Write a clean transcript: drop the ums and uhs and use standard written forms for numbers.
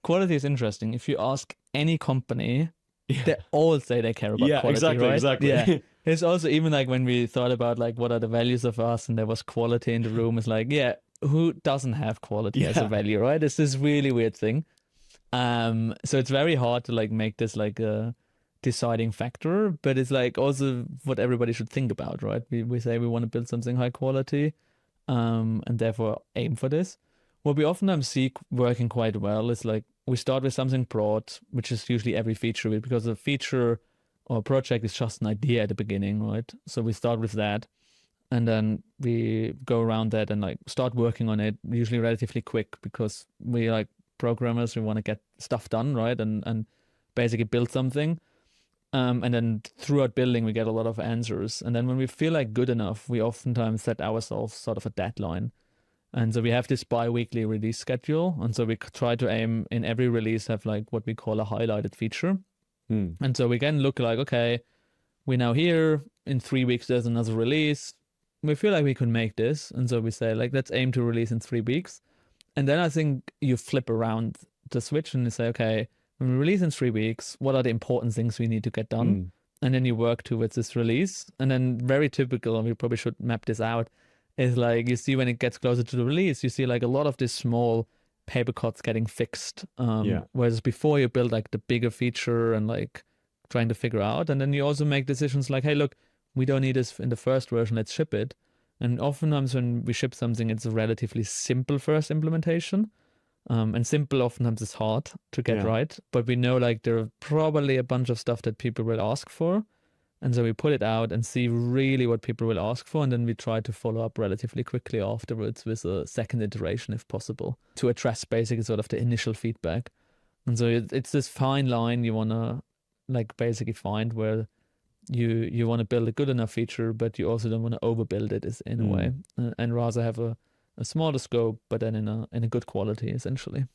quality is interesting. If you ask any company, Yeah. they all say they care about Yeah, quality, exactly, right? exactly. Yeah. It's also even like when we thought about like what are the values of us and there was quality in the room, it's like, yeah, who doesn't have quality as a Yeah. value, right? It's this really weird thing. So it's very hard to like make this like a deciding factor, but it's like also what everybody should think about, right? We say we want to build something high quality, and therefore aim for this. What we oftentimes see working quite well is like we start with something broad, which is usually every feature, because a feature or a project is just an idea at the beginning, right? So we start with that, and then we go around that and like start working on it, usually relatively quick, because we like programmers, we want to get stuff done, right? And basically build something. And then throughout building, we get a lot of answers. And then when we feel like good enough, we oftentimes set ourselves sort of a deadline. And so we have this bi-weekly release schedule. And so we try to aim in every release, have like what we call a highlighted feature. And so we can look like, okay, we're now here. In 3 weeks, there's another release. We feel like we can make this. And so we say, like, let's aim to release in 3 weeks. And then I think you flip around the switch and you say, okay, when we release in 3 weeks, what are the important things we need to get done? And then you work towards this release. And then very typical, and we probably should map this out, is like you see when it gets closer to the release, you see like a lot of these small paper cuts getting fixed. Whereas before you build like the bigger feature and like trying to figure out. And then you also make decisions like, hey, look, we don't need this in the first version, let's ship it. And oftentimes when we ship something, it's a relatively simple first implementation. And simple oftentimes is hard to get right. But we know like there are probably a bunch of stuff that people will ask for. And so we put it out and see really what people will ask for. And then we try to follow up relatively quickly afterwards with a second iteration if possible to address basically sort of the initial feedback. And so it's this fine line you want to like basically find where you want to build a good enough feature, but you also don't want to overbuild it in a way, and rather have a smaller scope, but then in a good quality, essentially.